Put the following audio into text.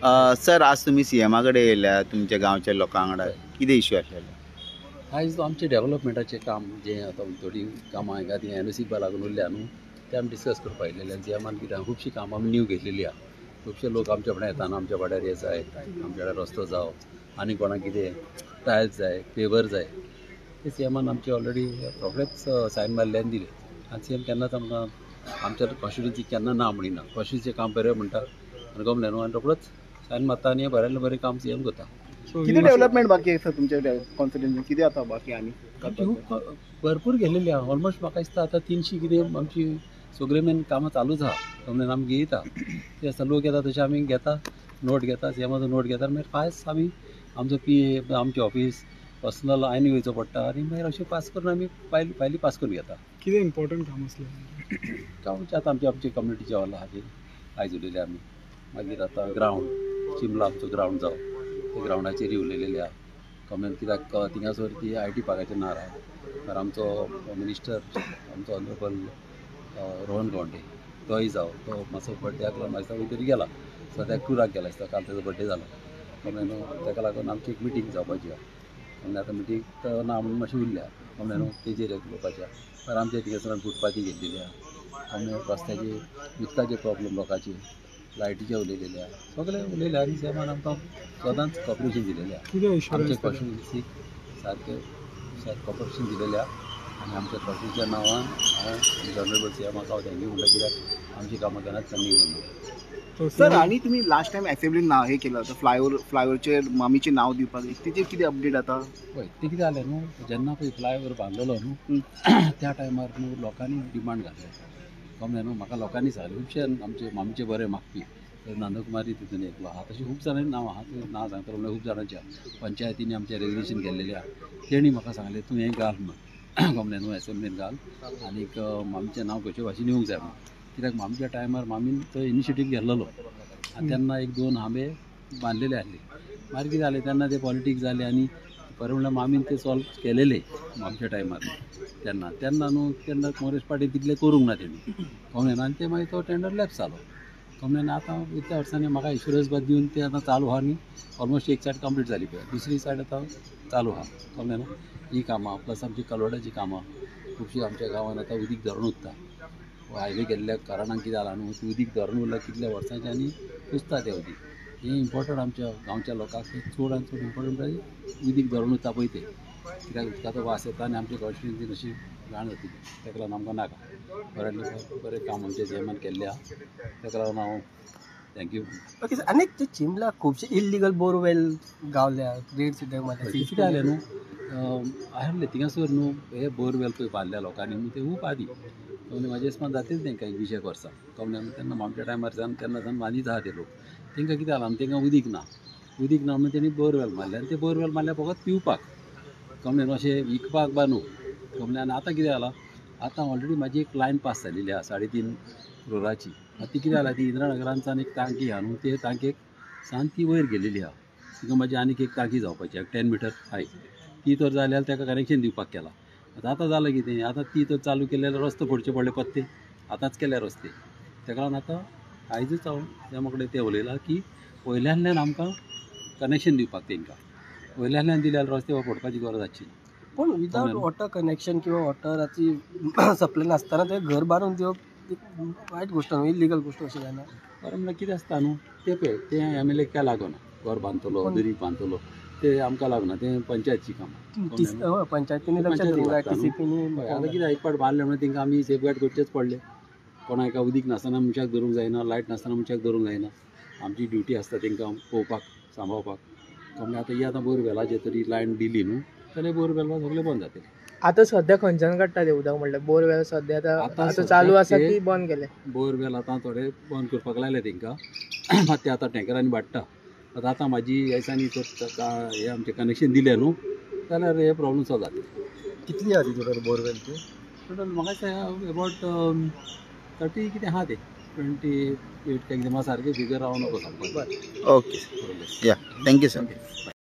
Sir आज तुम्ही सीएमाकडे येयल्या तुमच्या गांवच्या लोकांकडे कितें इश्यू आसलेलो? आयज आमचे डेव्हलपमेंटाचे काम जे आता थोडी कामां हांगा ती NOC लागून उरल्या न्हू ते आमी डिस्कस करपा आयिल्ले सीएमान कित्याक खुबशीं कामां आमी न्यू घेतलेली आहा. खुबशे लोक आमचे फुडें येताना आमच्या वाड्यार हे जाय आमच्या वाड्यार रस्तो जावं आनी कोणाक कितें टायल्स जाय पेवर जाय ते सीएमान आमचे ऑलरेडी रोखडेच सायन मारले आनी दिले आनी सीएम केन्नाच आमकां आमच्या कॉन्स्टिट्युन्सी केन्ना ना म्हणिना. कॉन्स्टिट्युन्सीचें काम बरें म्हणटा आनी गमलें न्हू आनी रोखडोच सायन मारता आनी बरें बरें काम सीएम करता. किती डेव्हलपमेंट बाकी आहे सर तुमच्या कॉन्फिडन्स किती आता बाकी आनी आमची खूब भरपूर गेलेली आहा. ऑलमोस्ट म्हाका दिसता आतां 300 कितें आमची सगळे मेन कामां चालूच आहा. गमलेन आमी घेयता ते आसता लोक येता तशें आमी घेता नोट घेता सीएमाचो नोट घेता मागीर पास आमी आमचो PA आमचें ऑफिस पर्सनल आनी वयचो पडटा आनी मागीर अशें पास करून आमी फायली पास करून घेता. कितें इम्पॉर्टंट काम आसलें कामांचे आतां आमचे कम्युनिटीचे हॉल आहा ते आयज उलयले आमी. मागीर आतां ग्रावंड चिंबला आमचो ग्रावंड जावं ते ग्रावंडाचेर उलयलेले आहा. कमेंट कित्याक थिंगासोर ती IT पार्काचें नार आहा तर आमचो मिनिस्टर आमचो ऑनरेबल रोहन गावंडे तोय जावं तो मातसो बड्डेक लागून म्हाका खंय तरी गेला सद्याक टुराक गेला दिसता काल तेजो बड्डे जालो कमेन ताका लागून आमची एक मिटींग जावपाची आहा. आनी आतां मिटींग ना म्हणून मातशें उरल्या कमेन तेजेर उलोवपाचें आहा. तर आमच्या थिंगासर फुटपाथी घेतलेली आहा आमी रस्त्याचे उदकाचे प्रॉब्लेम लोकांचे लायटीचे उलयलेले आहा सगळे उलयले आनी सीएमान आमकां सदांच कॉपरेशन दिलेलें आहा. आमचे कॉन्स्टिट्युन्सीक सारकें कॉपरेशन दिलेलें आहा आनी आमच्या कॉन्स्टिट्युन्सीच्या नांवान हांव ऑनरेबल सीएमाक हांव थँक्यू म्हणटा कित्याक आमची कामां केन्नाच पेंडींग जावना. सर आणि तुम्ही लास्ट टाइम असेंब्लीन नाव हे केलं होतं फ्लायओव्हरचेर मामीचे नाव दिवपाक तिचे किती अपडेट आता पळय ते कितें जालें न्हू जेन्ना पळय फ्लायओव्हर बांदलेलो न्हू त्या टायमार न्हू लोकांनी डिमांड घातले कमलें न्हू म्हाका लोकांनी सांगलें खुबशे आमचे मामीचे बरे मागपी नंदकुमारी तितून एकलो आहा तशें खूब जाणांनी नांव आहा तें नांव सांगतलो म्हणल्यार खूब जाणांच्या पंचायतींनी आमचें रेजल्युशन केल्लेलें आहा तेणी म्हाका सांगलें तूं हें घाल म्हणून गमलें न्हू असेंब्लीन घाल आनीक मामीचें नांव खंयचे भाशेन येवंक जाय म्हणून कित्याक मामीच्या टायमार मामीन तो इनिशिएटीव घेतलेलो आनी तेन्ना 1-2 हांबे बांदलेले आसले मागीर कितें जालें तेन्ना ते पॉलिटिक्स जाले आनी बरें म्हणल्यार मामीन ते सॉल्व केलेले आमच्या टायमार तेन्ना न्हू तेन्ना काँग्रेस पार्टी तितलें करूंक ना तेणी कमलेन आनी ते मागीर तो टेंडर लॅप्स जालो कमलेन आतां इतल्या वर्सांनी म्हाका इन्शुरन्स बद दिवन ते आतां चालू आहा न्ही ऑलमोस्ट एक सायड कंप्लीट जाली पळय दुसरी सायड आतां चालू आहा कमलेन ही कामां प्लस आमची कलवडाची कामां खुबशीं आमच्या गांवांत आतां उदीक धरण उरता हायवे गेल्ल्या कारणान कितें जालां न्हू उदीक धरण उरलां कितल्या वर्सांचें आनी कुसता तें उदीक हें इम्पॉर्टंट आमच्या गांवच्या लोकांक चड आनी चड इम्पॉर्टंट उदीक धरण उरता पळय तें कित्याक उदकाचो वास येता आनी आमच्या कॉन्स्टिट्युन्सीन अशी घाण जातली ताका लागून आमकां नाका बरें काम आमच्या सीएमान केल्लें आहा ताका लागून हांव थँक्यू. ओके सर अनेक ते चिंबला खुबशे इल्लिगल बोरवेल गावल्या रेड सुद्दां मारता कितें जालें न्हू आहले थिंगासर न्हू हे बोरवेल पळय बांदल्या लोकांनी न्हू ते खूब आदी कमलें म्हाजे दिसपान जातीच तांकां 1-2 वर्सां कमलें तेन्ना आमच्या टायमार तेन्ना सावन बांदीत आहा ते लोक तांकां कितें जालां तांकां उदीक ना म्हणून तेणी बोरवेल मारले आनी ते बोरवेल मारल्या फकत पिवपाक कमलें अशें विकपाक बा न्हू कमलें आनी आतां कितें जालां आतां ऑलरेडी म्हाजी एक लायन पास जालेली आहा 3.5 करोडाची आतां ती कितें जालां ती इंदिरानगरांतल्यान एक टांकी आहा न्हू ते टांकेक सान ती वयर गेलेली आहा तिका म्हाजी आनीक एक टांकी जावपाची 10 मिटर हाय ती तर जाल्यार ताका कनेक्शन दिवपाक केलां आतां जालां कितें आतां ती तर चालू केल्यार रस्तो फोडचे पडले पत्ते आतांच केल्या रस्ते ताका लागून आतां आयजूच हांव त्या कडेन ते उलयलां की वयल्यान आमकां कनेक्शन दिवपाक तांकां वयल्यान दिल्यार रस्ते फोडपाची गरज आसची ना. पूण विदाउट वॉटर कनेक्शन किंवा वॉटराची सप्लाय नासतना ते घर बांदून दिवप वायट गोश्ट न्हू इलिगल गोश्ट अशी जायना बरें म्हणल्यार कितें आसता न्हू ते पळय ते MLA काय लागना घर बांदतलो दुरीग बांदतलो ते आमकां लागना ते पंचायतची कामां पंचायतींनी लक्ष दिवंक जाय TCPनी आतां कितें एक पाट बांदलें म्हणून तांकां आमी सेफगार्ड करचेच पडले कोणाक एका उदीक नासतना मनशाक धरूंक जायना लायट नासतना मनशाक धरूंक जायना आमची ड्युटी आसता तांकां पळोवपाक सांबाळपाक कमलें आतां ही आतां बोरवेलाचेर तरी लायन दिली न्हू जाल्यार बोरवेल सगळें बंद जातलें. आता सध्या खंयच्यान काडटा ते उदक म्हणल्यार बोरवेल सध्या आतां चालू आसा की बंद केले बोरवेल आतां थोडे बंद करपाक लायले तांकां मात ते आतां टँकरांनी बाट्टा आतां म्हाजी दिसांनी हे आमचें कनेक्शन दिलें न्हू जाल्यार हे प्रॉब्लम सॉल्व जातले. कितली आहा ती टोटल बोरवेल ती टोटल म्हाका दिसता अबावट 30 कितें आहा ते 28 काय कितें म्हाका सारकें फिगर हांव नको सांगपाक. ओके या थँक्यू सर.